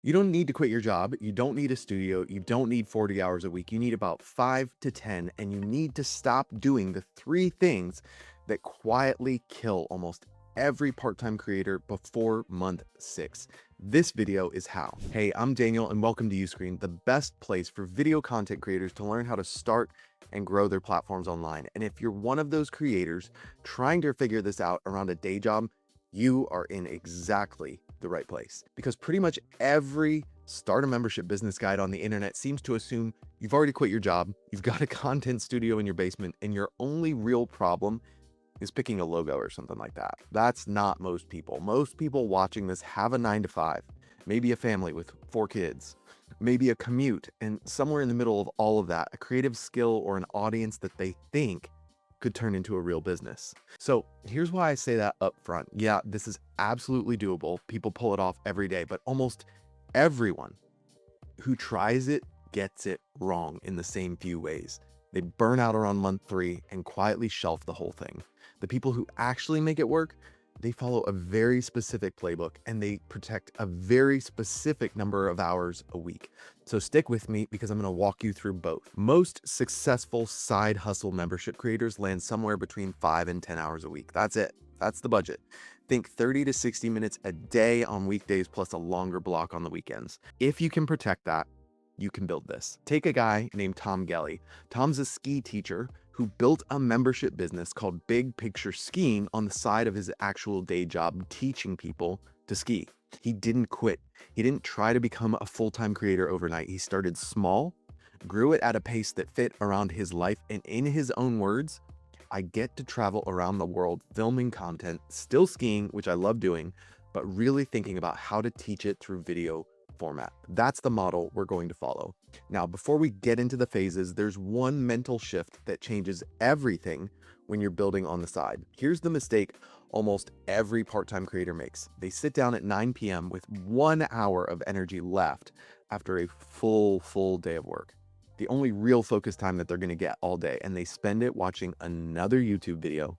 You don't need to quit your job. You don't need a studio. You don't need 40 hours a week. You need about 5 to 10, and you need to stop doing the three things that quietly kill almost every part-time creator before month 6. This video is how. Hey, I'm Daniel, and welcome to Uscreen, the best place for video content creators to learn how to start and grow their platforms online. And if you're one of those creators trying to figure this out around a day job, you are in exactly the right place, because pretty much every start a membership business guide on the internet seems to assume you've already quit your job, you've got a content studio in your basement, and your only real problem is picking a logo or something like that. That's not most people. Most people watching this have a 9 to 5, maybe a family with 4 kids, maybe a commute, and somewhere in the middle of all of that, a creative skill or an audience that they think could turn into a real business. So here's why I say that up front. Yeah, this is absolutely doable. People pull it off every day, but almost everyone who tries it gets it wrong in the same few ways. They burn out around month 3 and quietly shelf the whole thing. The people who actually make it work, they follow a very specific playbook and they protect a very specific number of hours a week. So stick with me, because I'm going to walk you through both. Most successful side hustle membership creators land somewhere between 5 and 10 hours a week. That's it. That's the budget. Think 30 to 60 minutes a day on weekdays plus a longer block on the weekends. If you can protect that, you can build this. Take a guy named Tom Gelly. Tom's a ski teacher who built a membership business called Big Picture Skiing on the side of his actual day job teaching people to ski. He didn't quit. He didn't try to become a full-time creator overnight. He started small, grew it at a pace that fit around his life, and in his own words, I get to travel around the world filming content, still skiing, which I love doing, but really thinking about how to teach it through video format. That's the model we're going to follow. Now, before we get into the phases, there's one mental shift that changes everything when you're building on the side. Here's the mistake almost every part-time creator makes. They sit down at 9 p.m. with 1 hour of energy left after a full day of work. The only real focus time that they're going to get all day, and they spend it watching another YouTube video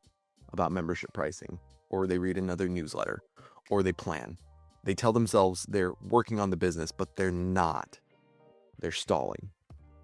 about membership pricing, or they read another newsletter, or they plan. They tell themselves they're working on the business, but they're not. They're stalling.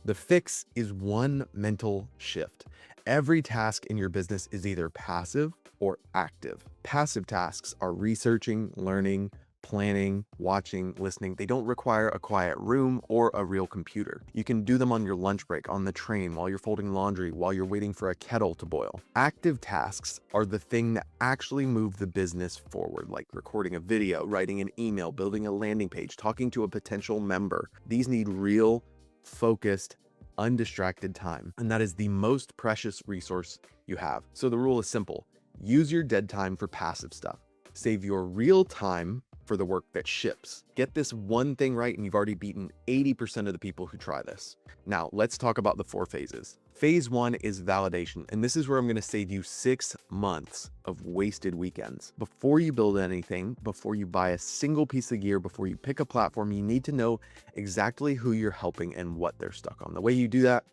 The fix is one mental shift. Every task in your business is either passive or active. Passive tasks are researching, learning, planning, watching, listening. They don't require a quiet room or a real computer. You can do them on your lunch break, on the train, while you're folding laundry, while you're waiting for a kettle to boil. Active tasks are the thing that actually move the business forward, like recording a video, writing an email, building a landing page, talking to a potential member. These need real, focused, undistracted time, and that is the most precious resource you have. So the rule is simple. Use your dead time for passive stuff. Save your real time for the work that ships. Get this one thing right and you've already beaten 80% of the people who try this. Now, let's talk about the 4 phases. Phase 1 is validation, and this is where I'm going to save you 6 months of wasted weekends. Before you build anything, before you buy a single piece of gear, before you pick a platform, you need to know exactly who you're helping and what they're stuck on. The way you do that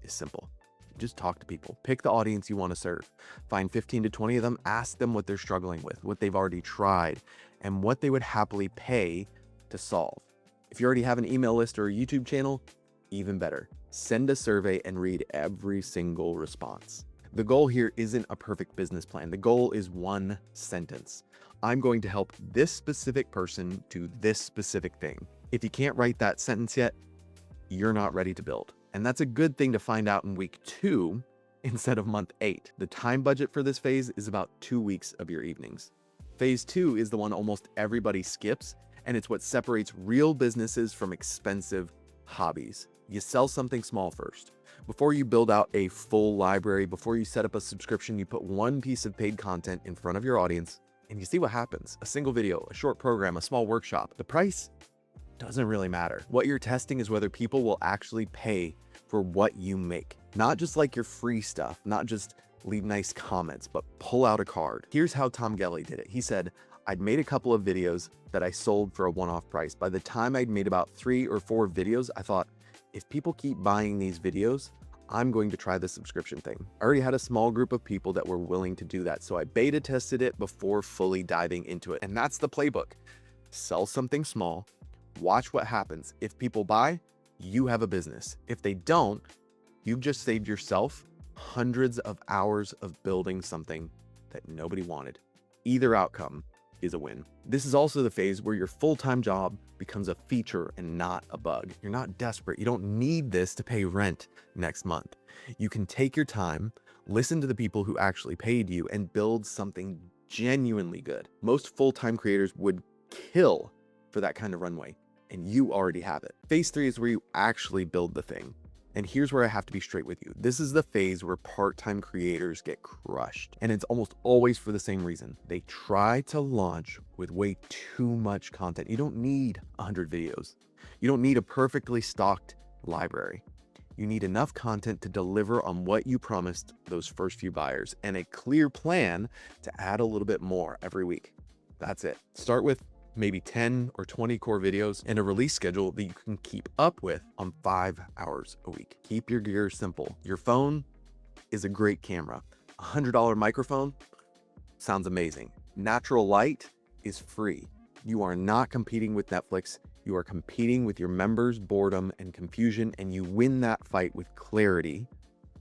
is simple. Just talk to people. Pick the audience you want to serve. Find 15 to 20 of them. Ask them what they're struggling with, what they've already tried, and what they would happily pay to solve. If you already have an email list or a YouTube channel, even better. Send a survey and read every single response. The goal here isn't a perfect business plan. The goal is one sentence. I'm going to help this specific person do this specific thing. If you can't write that sentence yet, you're not ready to build. And that's a good thing to find out in week 2 instead of month 8. The time budget for this phase is about 2 weeks of your evenings. Phase 2 is the one almost everybody skips, and it's what separates real businesses from expensive hobbies. You sell something small first. Before you build out a full library, before you set up a subscription, you put one piece of paid content in front of your audience and you see what happens. A single video, a short program, a small workshop. The price doesn't really matter. What you're testing is whether people will actually pay for what you make. Not just like your free stuff, not just leave nice comments, but pull out a card. Here's how Tom Gelly did it. He said, I'd made a couple of videos that I sold for a one-off price. By the time I'd made about 3 or 4 videos, I thought, if people keep buying these videos, I'm going to try the subscription thing. I already had a small group of people that were willing to do that, so I beta tested it before fully diving into it. And that's the playbook. Sell something small, Watch what happens. If people buy, you have a business. If they don't, you've just saved yourself hundreds of hours of building something that nobody wanted. Either outcome is a win. This is also the phase where your full-time job becomes a feature and not a bug. You're not desperate. You don't need this to pay rent next month. You can take your time, listen to the people who actually paid you, and build something genuinely good. Most full-time creators would kill for that kind of runway, and you already have it. Phase 3 is where you actually build the thing. And here's where I have to be straight with you. This is the phase where part-time creators get crushed. And it's almost always for the same reason. They try to launch with way too much content. You don't need 100 videos. You don't need a perfectly stocked library. You need enough content to deliver on what you promised those first few buyers, and a clear plan to add a little bit more every week. That's it. Start with maybe 10 or 20 core videos and a release schedule that you can keep up with on 5 hours a week. Keep your gear simple. Your phone is a great camera. $100 microphone sounds amazing. Natural light is free. You are not competing with Netflix. You are competing with your members' boredom and confusion, and you win that fight with clarity,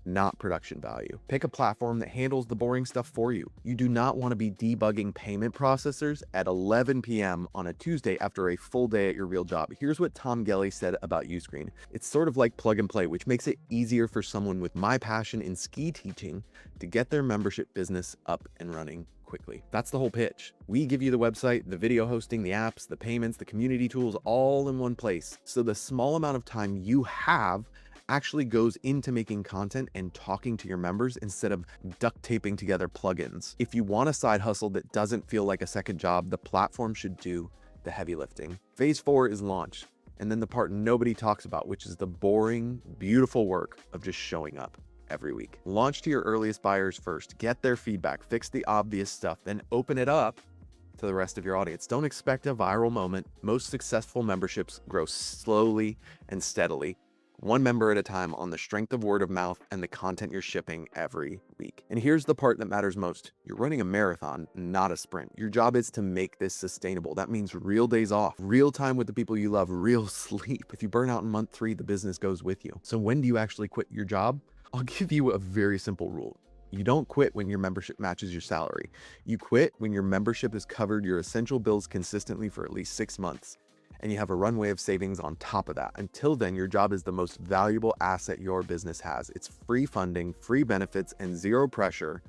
not production value. Pick a platform that handles the boring stuff for you. You do not want to be debugging payment processors at 11 p.m. on a Tuesday after a full day at your real job. Here's what Tom Gelly said about Uscreen. It's sort of like plug and play, which makes it easier for someone with my passion in ski teaching to get their membership business up and running quickly. That's the whole pitch. We give you the website, the video hosting, the apps, the payments, the community tools, all in one place. So the small amount of time you have actually goes into making content and talking to your members instead of duct taping together plugins. If you want a side hustle that doesn't feel like a second job, the platform should do the heavy lifting. Phase 4 is launch, and then the part nobody talks about, which is the boring, beautiful work of just showing up every week. Launch to your earliest buyers first, get their feedback, fix the obvious stuff, then open it up to the rest of your audience. Don't expect a viral moment. Most successful memberships grow slowly and steadily, one member at a time, on the strength of word of mouth and the content you're shipping every week. And here's the part that matters most. You're running a marathon, not a sprint. Your job is to make this sustainable. That means real days off, real time with the people you love, real sleep. If you burn out in month 3, the business goes with you. So when do you actually quit your job? I'll give you a very simple rule. You don't quit when your membership matches your salary. You quit when your membership has covered your essential bills consistently for at least 6 months, and you have a runway of savings on top of that. Until then, your job is the most valuable asset your business has. It's free funding, free benefits, and zero pressure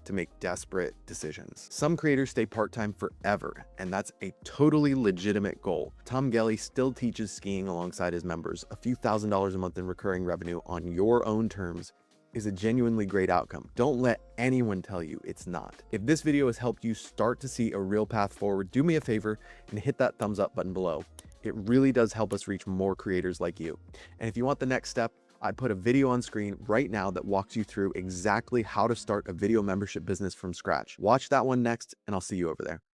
to make desperate decisions. Some creators stay part-time forever, and that's a totally legitimate goal. Tom Gelly still teaches skiing alongside his members. A few $1,000s a month in recurring revenue on your own terms is a genuinely great outcome. Don't let anyone tell you it's not. If this video has helped you start to see a real path forward, do me a favor and hit that thumbs up button below. It really does help us reach more creators like you. And if you want the next step, I put a video on screen right now that walks you through exactly how to start a video membership business from scratch. Watch that one next, and I'll see you over there.